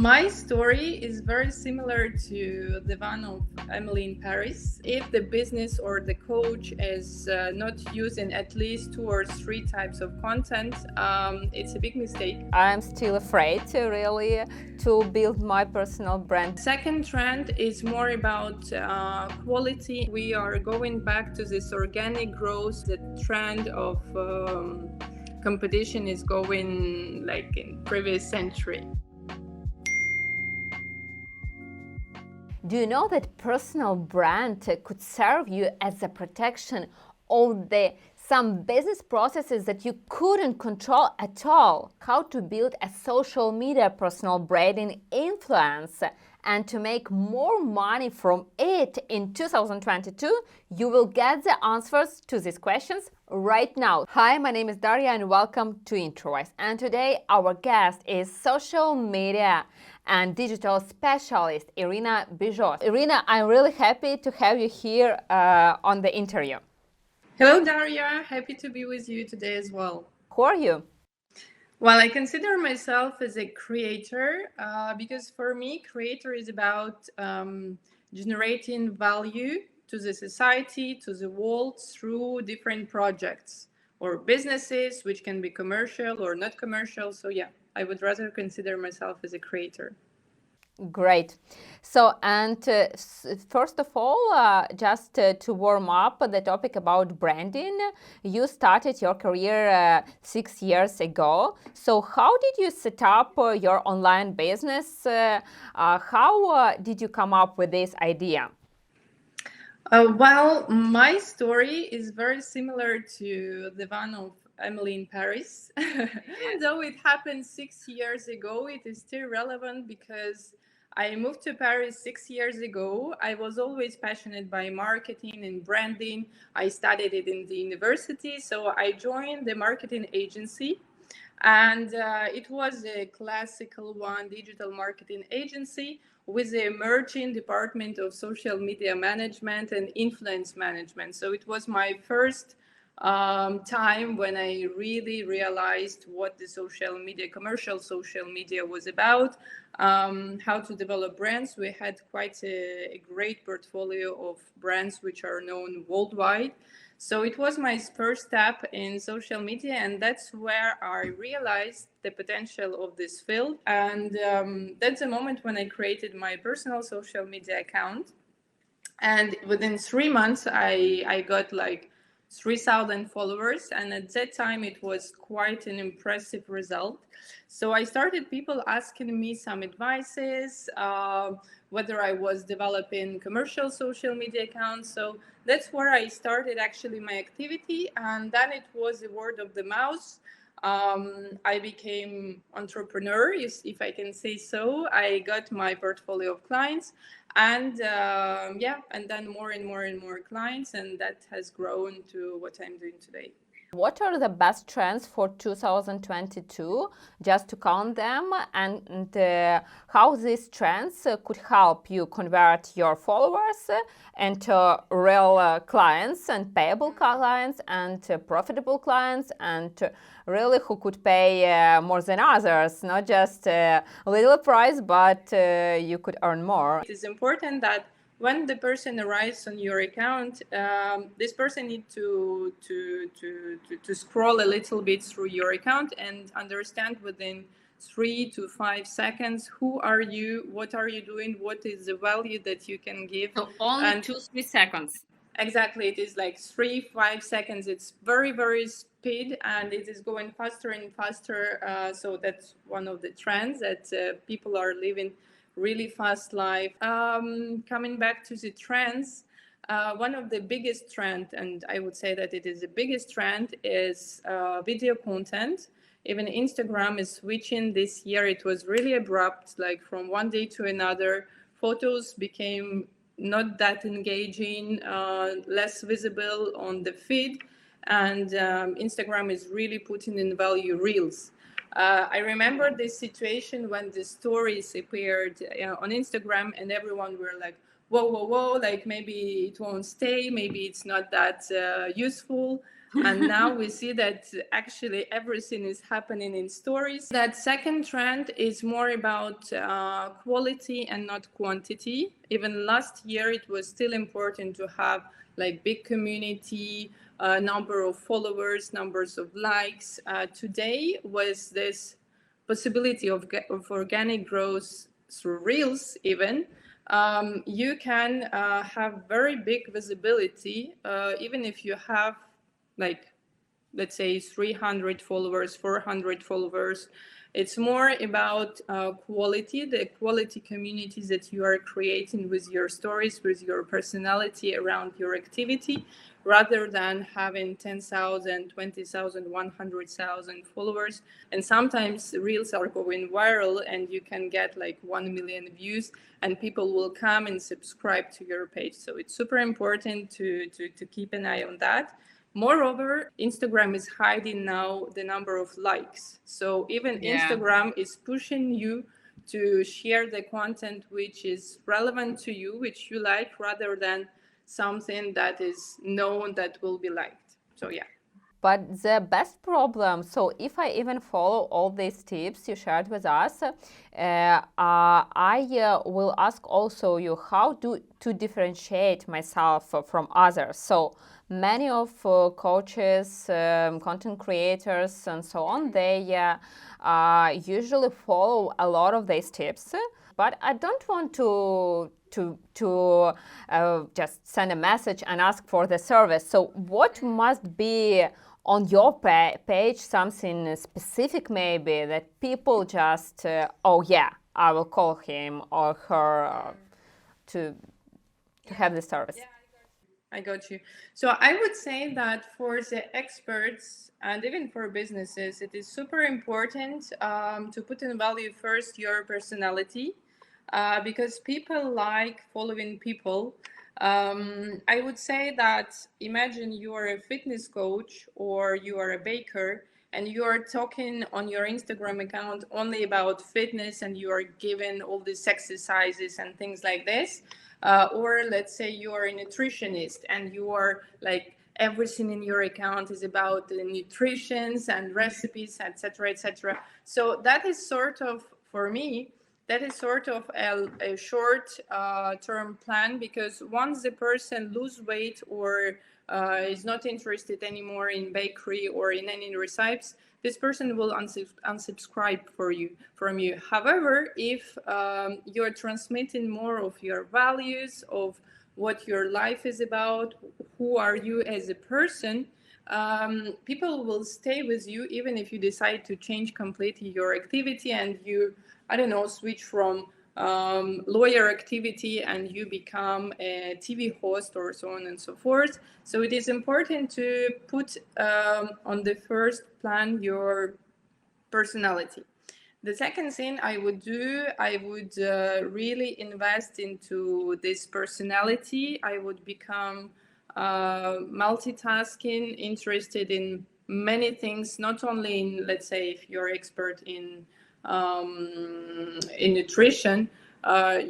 My story is very similar to the one of Emily in Paris. If the business or the coach is not using at least 2 or 3 types of content, it's a big mistake. I'm still afraid to build my personal brand. Second trend is more about quality. We are going back to this organic growth. The trend of competition is going like in previous century. Do you know that personal brand could serve you as a protection of some business processes that you couldn't control at all? How to build a social media personal branding influence and to make more money from it in 2022? You will get the answers to these questions right now. Hi, my name is Daria and welcome to Introwise. And today our guest is social media and digital specialist Irina. Irina, I'm really happy to have you here on the interview. Hello, Daria. Happy to be with you today as well. Who are you? Well, I consider myself as a creator because for me, creator is about generating value to the society, to the world through different projects or businesses, which can be commercial or not commercial. So yeah, I would rather consider myself as a creator. Great. So, first of all, just to warm up the topic about branding, you started your career 6 years ago. So, how did you set up your online business? How did you come up with this idea? Well, my story is very similar to the one of Emily in Paris. Though it happened 6 years ago, it is still relevant because I moved to Paris 6 years ago. I was always passionate by marketing and branding. I studied it in the university, so I joined the marketing agency. And it was a classical one, digital marketing agency with the emerging department of social media management and influence management. So it was my first time when I really realized what the social media, commercial social media was about, how to develop brands. We had quite a great portfolio of brands which are known worldwide. So it was my first step in social media, and that's where I realized the potential of this field. And that's the moment when I created my personal social media account. And within 3 months, I got like 3,000 followers, and at that time it was quite an impressive result. So I started people asking me some advices, whether I was developing commercial social media accounts. So that's where I started actually my activity, and then it was the word of the mouth. I became entrepreneur, if I can say so. I got my portfolio of clients, and and then more and more and more clients, and that has grown to what I'm doing today. What are the best trends for 2022, just to count them, and how these trends could help you convert your followers into real clients and payable clients and profitable clients, and really who could pay more than others, not just a little price, but you could earn more. It is important that when the person arrives on your account, this person needs to scroll a little bit through your account and understand within 3 to 5 seconds who are you, what are you doing, what is the value that you can give. So only 2-3 seconds. Exactly, it is like 3-5 seconds. It's very, very speed, and it is going faster and faster. So that's one of the trends that people are living really fast life. Coming back to the trends, one of the biggest trend, and I would say that it is the biggest trend, is video content. Even Instagram is switching this year. It was really abrupt, like from one day to another. Photos became not that engaging, less visible on the feed, and Instagram is really putting in value reels. I remember this situation when the stories appeared on Instagram, and everyone were like, whoa, like maybe it won't stay, maybe it's not that useful. And now we see that actually everything is happening in stories. That second trend is more about quality and not quantity. Even last year, it was still important to have like big community, number of followers, numbers of likes. Today was this possibility of organic growth through reels even. You can have very big visibility even if you have like, let's say 300 followers, 400 followers. It's more about quality, the quality communities that you are creating with your stories, with your personality around your activity, rather than having 10,000, 20,000, 100,000 followers. And sometimes reels are going viral and you can get like 1 million views and people will come and subscribe to your page. So it's super important to keep an eye on that. Moreover, Instagram is hiding now the number of likes. So even Instagram is pushing you to share the content which is relevant to you, which you like, rather than something that is known that will be liked. So yeah. But the best problem, so if I even follow all these tips you shared with us, I will ask also you how to differentiate myself from others. So many of coaches, content creators and so on, they usually follow a lot of these tips, but I don't want to just send a message and ask for the service. So what must be on your page, something specific maybe that people just, oh yeah, I will call him or her to have the service? Yeah, I got you. So I would say that for the experts and even for businesses, it is super important to put in value first your personality, because people like following people. I would say that imagine you are a fitness coach or you are a baker and you are talking on your Instagram account only about fitness and you are giving all these exercises and things like this. Or let's say you are a nutritionist and you are like everything in your account is about the nutritions and recipes, etc., etc. So that is sort of, for me, that is sort of a short term plan, because once the person lose weight or is not interested anymore in bakery or in any recipes, this person will unsubscribe from you. However, if you're transmitting more of your values, of what your life is about, who are you as a person, people will stay with you even if you decide to change completely your activity and you, I don't know, switch from lawyer activity and you become a TV host or so on and so forth. So it is important to put on the first plan your personality. The second thing I would do, I would really invest into this personality. I would become multitasking, interested in many things, not only in, let's say, if you're expert in nutrition,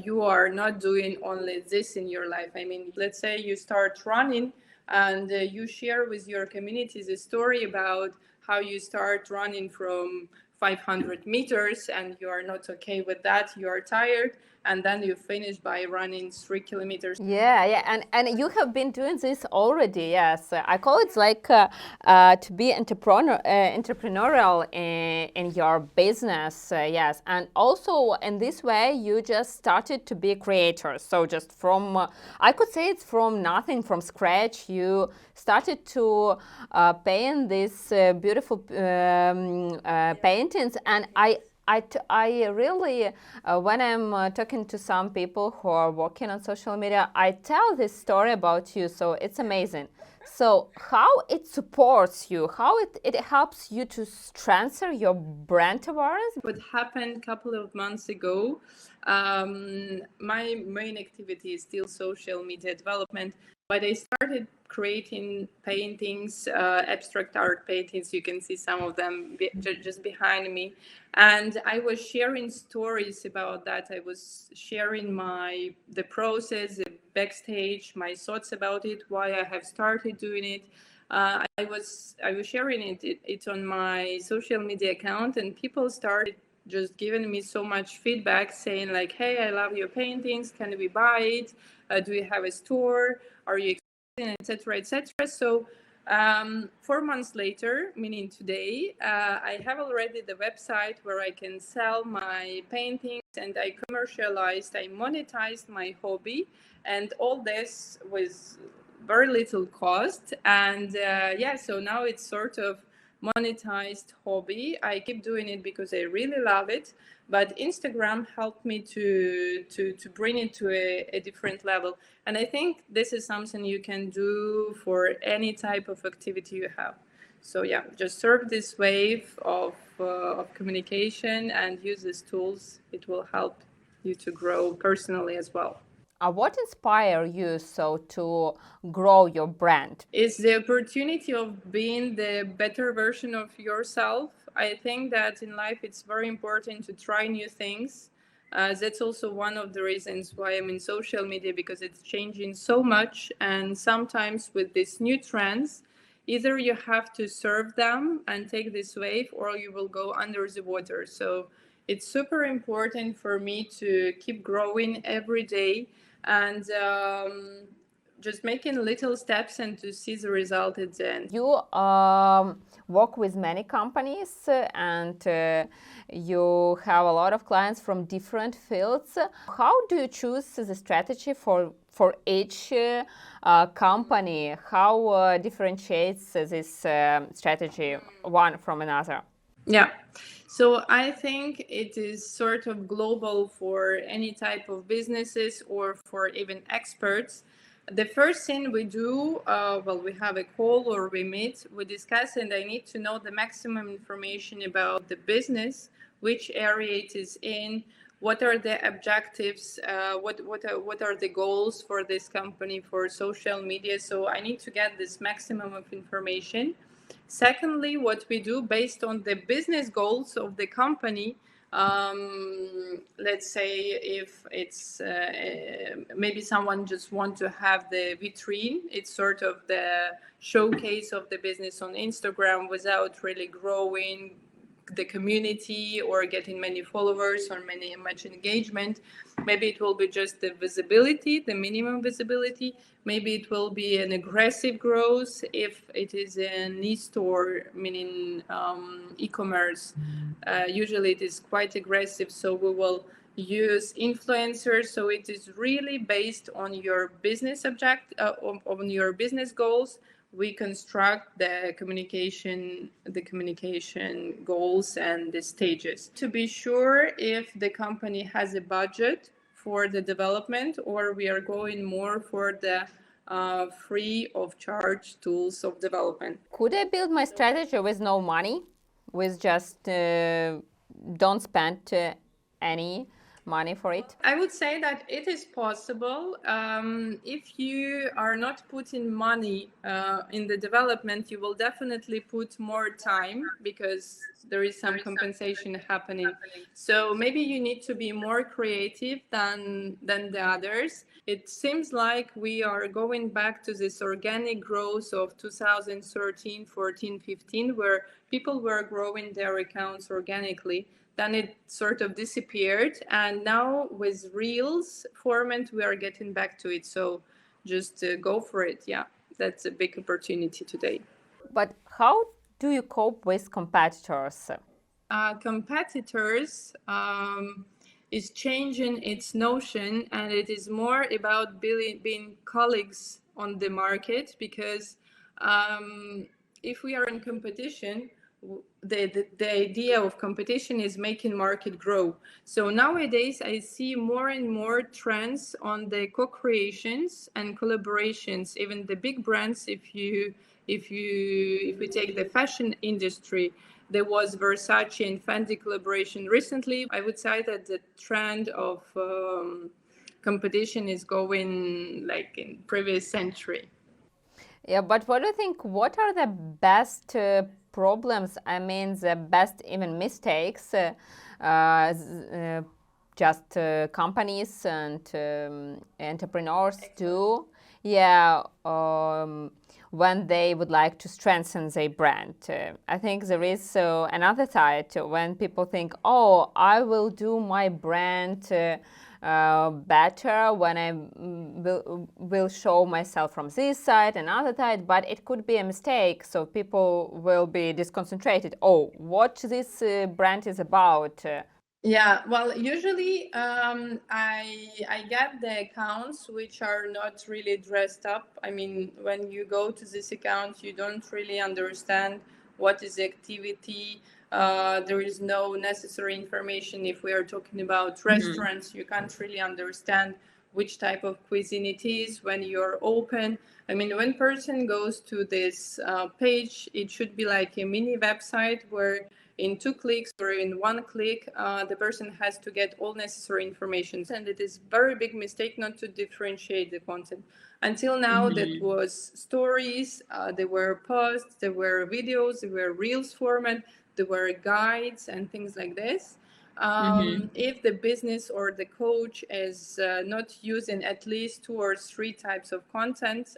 you are not doing only this in your life. I mean, let's say you start running and you share with your community the story about how you start running from 500 meters and you are not okay with that, you are tired, and then you finish by running 3 kilometers. Yeah, and you have been doing this already. Yes, I call it like to be entrepreneurial in your business. Yes, and also in this way you just started to be a creator. So just from I could say it's from nothing, from scratch. You started to paint these beautiful paintings, and I really, when I'm talking to some people who are working on social media, I tell this story about you, so it's amazing. So how it supports you, how it helps you to strengthen your brand awareness? What happened a couple of months ago, my main activity is still social media development, but I started creating paintings, abstract art paintings. You can see some of them just behind me. And I was sharing stories about that. I was sharing the process, the backstage, my thoughts about it, why I have started doing it. I was sharing it on my social media account, and people started just giving me so much feedback, saying like, "Hey, I love your paintings. Can we buy it? Do you have a store? Are you etc., etc." So 4 months later, meaning today, I have already the website where I can sell my paintings, and I commercialized, I monetized my hobby, and all this with very little cost. And yeah, so now it's sort of monetized hobby. I keep doing it because I really love it, but Instagram helped me to bring it to a different level. And I think this is something you can do for any type of activity you have. So yeah, just surf this wave of communication and use these tools. It will help you to grow personally as well. What inspired you so to grow your brand? It's the opportunity of being the better version of yourself. I think that in life it's very important to try new things. That's also one of the reasons why I'm in social media, because it's changing so much. And sometimes with these new trends, either you have to serve them and take this wave, or you will go under the water. So it's super important for me to keep growing every day, and just making little steps and to see the result at the end. You work with many companies and you have a lot of clients from different fields. How do you choose the strategy for each company? How differentiates this strategy one from another? Yeah. So I think it is sort of global for any type of businesses or for even experts. The first thing we do, well, we have a call or we meet, we discuss, and I need to know the maximum information about the business, which area it is in, what are the objectives, what are the goals for this company for social media. So I need to get this maximum of information. Secondly, what we do based on the business goals of the company, let's say if it's maybe someone just want to have the vitrine, it's sort of the showcase of the business on Instagram without really growing the community or getting many followers or much engagement. Maybe it will be just the visibility, the minimum visibility. Maybe it will be an aggressive growth if it is an e-store, meaning e-commerce. Usually it is quite aggressive, so we will use influencers. So it is really based on your business on your business goals. We construct the communication goals and the stages to be sure if the company has a budget for the development, or we are going more for the free of charge tools of development. Could I build my strategy with no money, with just don't spend any money for it? I would say that it is possible. If you are not putting money in the development, you will definitely put more time because there is some compensation happening. So maybe you need to be more creative than the others. It seems like we are going back to this organic growth of 2013, 14, 15, where people were growing their accounts organically. Then it sort of disappeared, and now with Reels format we are getting back to it. So just go for it. Yeah, that's a big opportunity today. But how do you cope with competitors? Competitors is changing its notion, and it is more about being colleagues on the market, because if we are in competition, the idea of competition is making market grow. So nowadays I see more and more trends on the co-creations and collaborations. Even the big brands, if we take the fashion industry, there was Versace and Fendi collaboration recently. I would say that the trend of competition is going like in previous century. Yeah, but what do you think? What are the best problems? I mean, the best even mistakes just companies and entrepreneurs do Yeah, when they would like to strengthen their brand. I think there is another side when people think, oh, I will do my brand better when I will show myself from this side and other side, but it could be a mistake. So people will be disconcentrated. Oh, what this brand is about. Yeah, well, usually I get the accounts which are not really dressed up. I mean, when you go to this account, you don't really understand what is the activity. There is no necessary information. If we are talking about restaurants, you can't really understand which type of cuisine it is when you're open. I mean, when person goes to this page, it should be like a mini website where in 2 clicks or in 1 click, the person has to get all necessary information. And it is very big mistake not to differentiate the content. Until now, that was stories, there were posts, there were videos, there were reels format, there were guides and things like this. If the business or the coach is not using at least 2 or 3 types of content,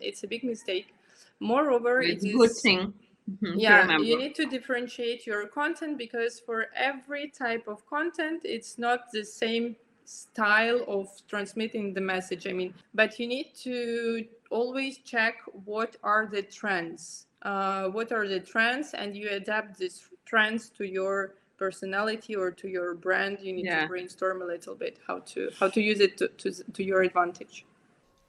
it's a big mistake. Moreover, It's it a good is thing to yeah, remember. you need to differentiate your content because for every type of content, it's not the same style of transmitting the message. I mean, but you need to always check what are the trends. What are the trends, and you adapt these trends to your personality or to your brand. You need to brainstorm a little bit how to use it to your advantage.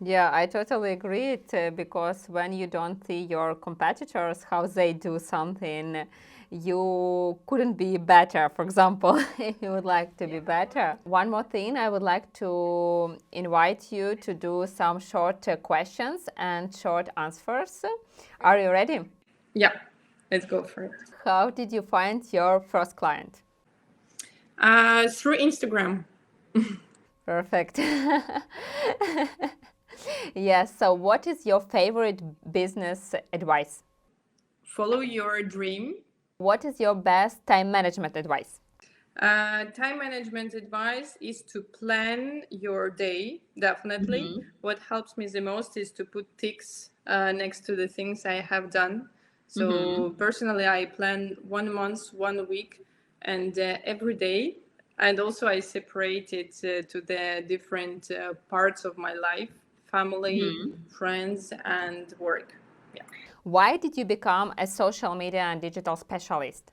Yeah, I totally agree because when you don't see your competitors, how they do something, you couldn't be better, for example, if you would like to be better. One more thing, I would like to invite you to do some short questions and short answers. Are you ready? Yeah, let's go for it. How did you find your first client? Through Instagram. Perfect. Yes, so what is your favorite business advice? Follow your dream. What is your best time management advice? Time management advice is to plan your day, definitely. What helps me the most is to put ticks next to the things I have done. So personally, I plan 1 month, 1 week, and every day. And also I separate it to the different parts of my life, family, friends, and work. Yeah. Why did you become a social media and digital specialist?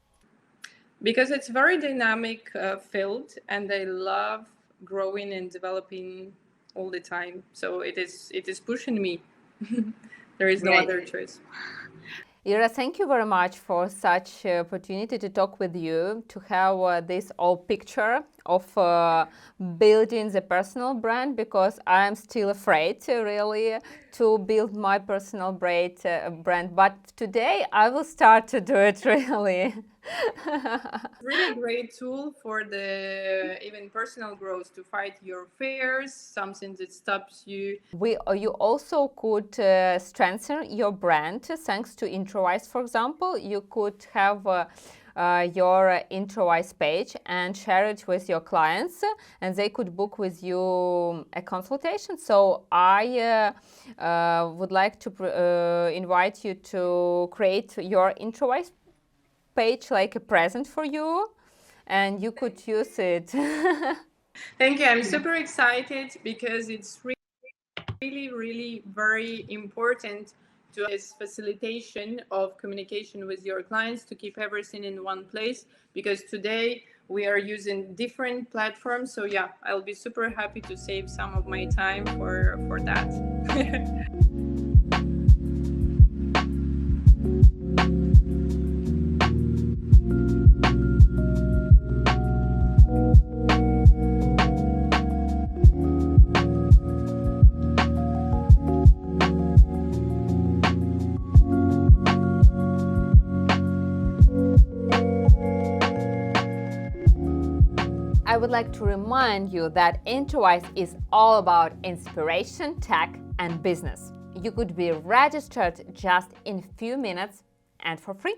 Because it's very dynamic field, and I love growing and developing all the time. So it is pushing me. There is no other choice. Ira, thank you very much for such opportunity to talk with you, to have this all picture of building the personal brand, because I'm still afraid really to build my personal brand. But today I will start to do it really. Really great tool for the even personal growth, to fight your fears, something that stops you. You also could strengthen your brand thanks to Introwise, for example. You could have your Introwise page and share it with your clients, and they could book with you a consultation. So I would like to invite you to create your Introwise page like a present for you, and you could use it. Thank you. I'm super excited because it's really very important to this facilitation of communication with your clients, to keep everything in one place, because today we are using different platforms. So yeah, I'll be super happy to save some of my time for that. I would like to remind you that Introwise is all about inspiration, tech, and business. You could be registered just in a few minutes and for free.